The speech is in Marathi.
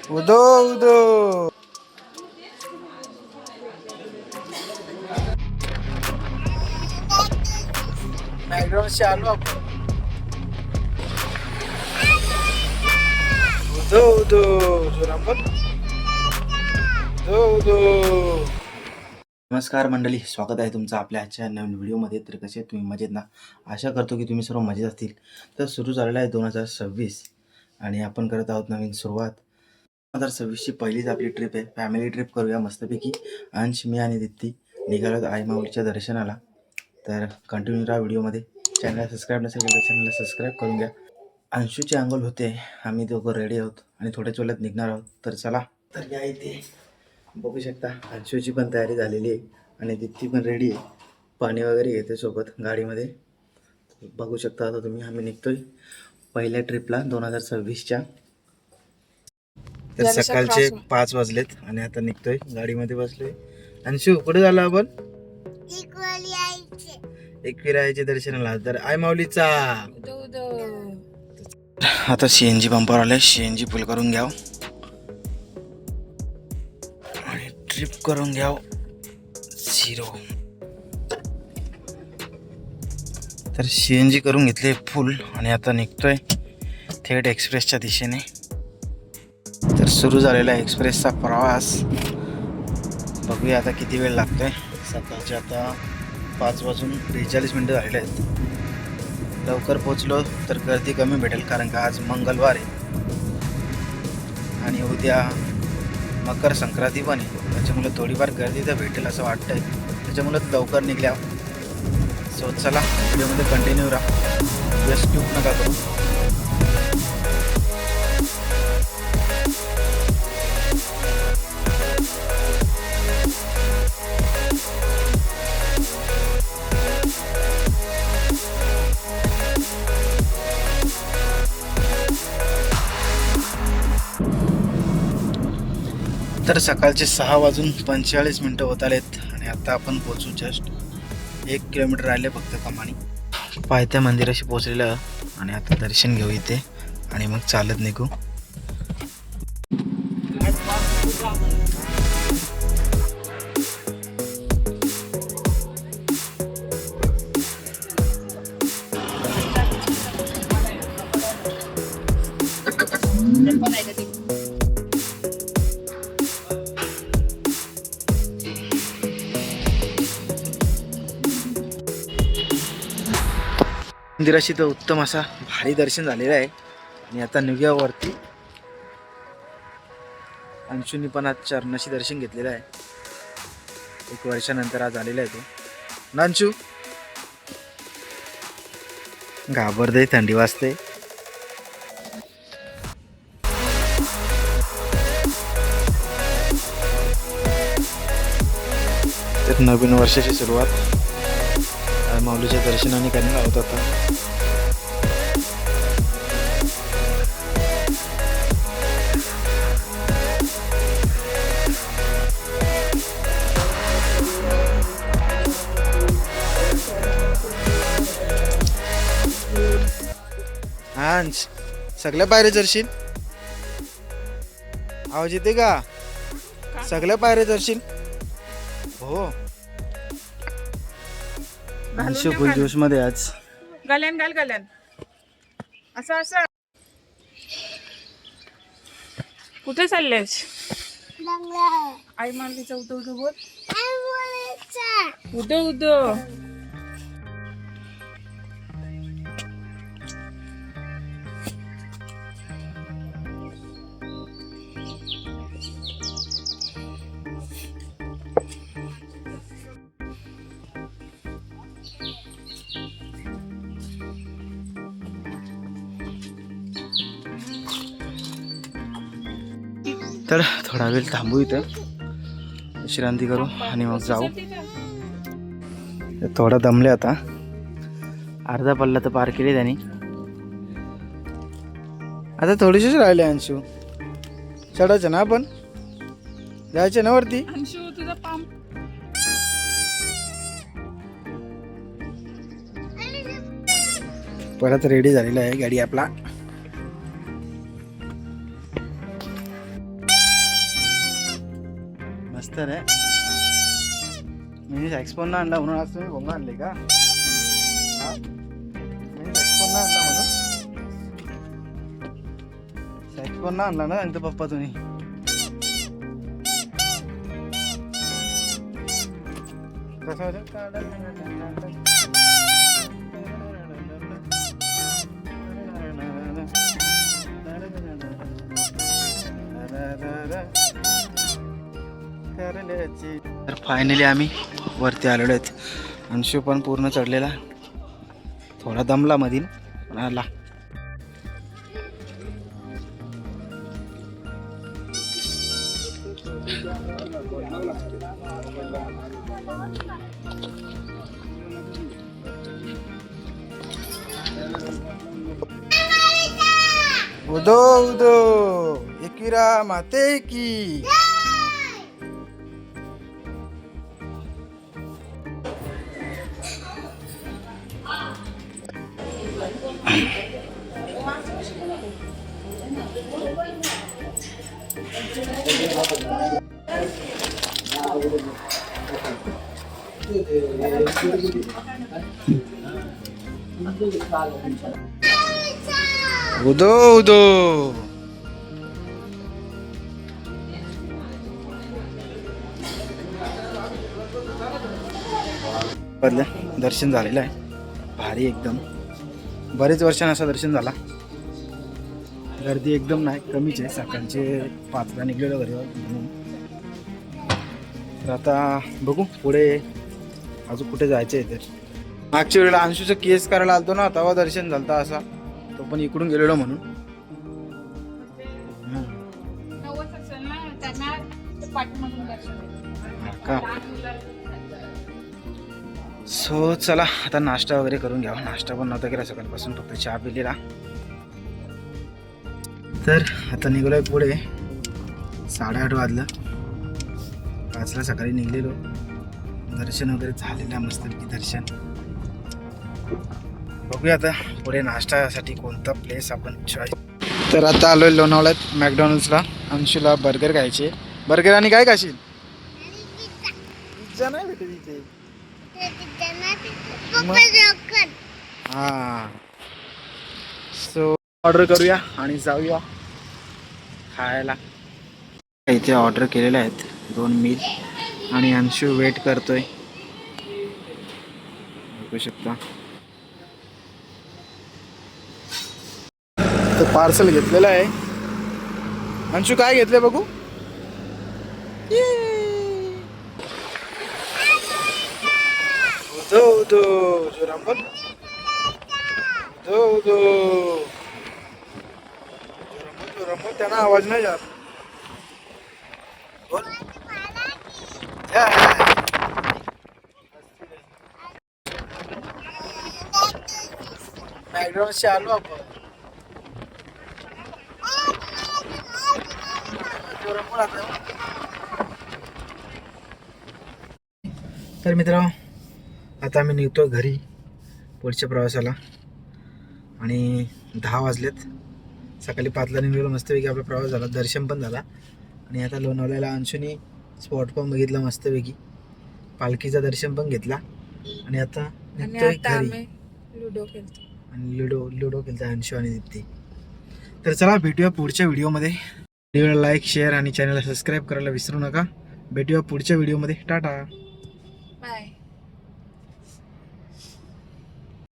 उदो उदो मॅकडॉनल्डशी आलो आपण. उदो उदो जोरात बोल. उदो उदो. नमस्कार मंडळी, स्वागत आहे तुमचं आपल्या आजच्या नवीन व्हिडिओमध्ये. तर कसे तुम्ही मजेत ना? आशा करतो की तुम्ही सर्व मजेत असतील. तर सुरू झालेला आहे 2026 आणि आपण करत आहोत नवीन सुरुवात. 2026ची पहिलीच आपली ट्रिप आहे, फॅमिली ट्रिप करूया मस्तपैकी. अंश, मी आणि दिप्ती निघालो आई माऊलीच्या दर्शनाला. तर कंटिन्यू राहा व्हिडिओमध्ये. चॅनलला सबस्क्राईब नसेल तर चॅनलला सबस्क्राईब करून घ्या. अंशूचे अंघोळ होते, आम्ही दोघं रेडी आहोत आणि थोड्याच वेळात निघणार आहोत. तर चला. तर या इथे बघू शकता अंशूची पण तयारी झालेली आहे आणि दिप्ती पण रेडी आहे. पाणी वगैरे घेते सोबत गाडीमध्ये. बघू शकता आता तुम्ही, आम्ही निघतोय पहिल्या ट्रिपला 2026च्या. तर सकाळचे 5 वाजलेत आणि आता निघतोय, गाडीमध्ये बसलोय. अंशू कुठे झालं आपण? एकविरायाच्या दर्शनाला. तर आई माऊलीचा आता CNG पंपावर आले, CNG फुल करून घ्याव आणि ट्रिप करून घ्याव 0. तर CNG करून घेतले फुल आणि आता निघतोय थेट एक्सप्रेसच्या दिशेने. तर सुरू झालेला आहे एक्सप्रेसचा प्रवास. बघूया आता किती वेळ लागतोय. सकाळचे आता 5:43 झालेले आहेत. लवकर पोचलो तर गर्दी कमी भेटेल, कारण का आज मंगळवार आहे आणि उद्या मकर संक्रांती पण आहे. त्याच्यामुळे थोडीफार गर्दी तर भेटेल असं वाटतंय, त्याच्यामुळे लवकर निघल्या. सो चला व्हिडिओमध्ये कंटिन्यू राहा, व्हिडिओ स्किप नका करू. तर सकाळचे 6:45 होत आलेत आणि आता आपण पोचू. जस्ट 1 किलोमीटर राहिले फक्त कमानी. पायथ्या मंदिराशी पोचलेलं आणि आता दर्शन घेऊ इथे आणि मग चालत निघू. मंदिराशी तर उत्तम असा भारी दर्शन झालेलं आहे आणि आता निघूया वरती. अंशूनी पण आज चरणाशी दर्शन घेतलेलं आहे. 1 वर्षानंतर आज आलेला आहे तो. अंशू घाबरते, थंडी वाजते. तर नवीन वर्षाची सुरुवात माऊलीच्या दर्शनाने करायला होत होता. अंश सगळ्या पायऱ्या चढशील? आवाज येते का? सगळ्या पायऱ्या चढशील? हो. अंशू फुल जोश मध्ये आज. गल्यान घाल, गल्यान असं असं. कुठे चाललेस? आई माऊलीचा उदो उदो बोल. उदो उदो. तर थोडा वेळ थांबू, इथं विश्रांती करू आणि मग जाऊ. थोडा दमले आता. अर्धा पल्ला तर पार केले त्यांनी, आता थोडीशीच राहिले. अंशू चढायचं ना, आपण जायचं ना वरती. अंशू तुझा पाम. परत रेडी झालेला आहे गाडी आपला. मस्त रे. मी सॅक्सफोन ना आणला म्हणून आज तुम्ही भोंगा आणले का? हा, मी सॅक्सफोन ना आणला म्हणून. सॅक्सफोन ना आणला ना सांगतो पप्पा तुम्ही. कसं तर फायनली आम्ही वरती आलेलो आहेत. अंशू पण पूर्ण चढलेला, थोडा दमला मधील पण आला. उदो उदो एकविरा माते की. उदो उदो दर्शन झालेलं आहे भारी एकदम. बरेच वर्षांनी असं दर्शन झाला. गर्दी एकदम नाही, कमीच आहे. सकाळचे 5ला निघलेलो घरी म्हणून. तर आता बघू पुढे अजून कुठे जायचं आहे. तर मागच्या वेळेला अंशूचं केस करायला आलतो ना, तेव्हा दर्शन झालं असा. तो पण इकडून गेलेलो म्हणून. का सो चला आता नाश्ता वगैरे करून घ्यावा. नाश्ता पण नव्हता केला सकाळपासून, फक्त चहा पिलेला. तर आता निघलोय पुढे. 8:30 वाजलं. 5ला सकाळी निघलेलो. दर्शन वगैरे झालेलं मस्तपैकी दर्शन. बघूया आता पुढे नाश्त्यासाठी कोणता प्लेस आपण चॉईस. तर आता आलोय लोणावळ्यात मॅकडॉनल्ड्सला. अंशूला बर्गर खायचे. बर्गर आणि काय खाशील? पिझ्झा नाही भेटत इथे. हा, सो ऑर्डर करूया आणि जाऊया खायला. इथे ऑर्डर केलेले आहेत 2 मील आणि अंशू वेट करतोय. बघू शकता. तर पार्सल घेतलेलं आहे. अंशू काय घेतलंय बघू. उदो उदो जोरांबल. उदो उदो जोरांबल. त्यांना आवाज नाही जात. बोल. मॅकडॉनल्ड्सचे आलो आपण. तर मित्रांनो आता आम्ही निघतो घरी पुढच्या प्रवासाला. आणि 10 वाजलेत. सकाळी 5ला निघलेलो. मस्तपैकी आपला प्रवास झाला, दर्शन पण झाला. आणि आता लोणावळ्याला अंशूनी स्पॉट पण बघितला मस्तपैकी. पालखीचं दर्शन पण घेतला. आणि आता निघतोय घरी. लुडो खेळतो अंशू आणि दीप्ती. तर चला भेटूया पुढच्या व्हिडिओमध्ये. व्हिडिओला लाईक, शेअर आणि चॅनलला सबस्क्राईब करायला विसरू नका. भेटूया पुढच्या व्हिडिओमध्ये. टाटा.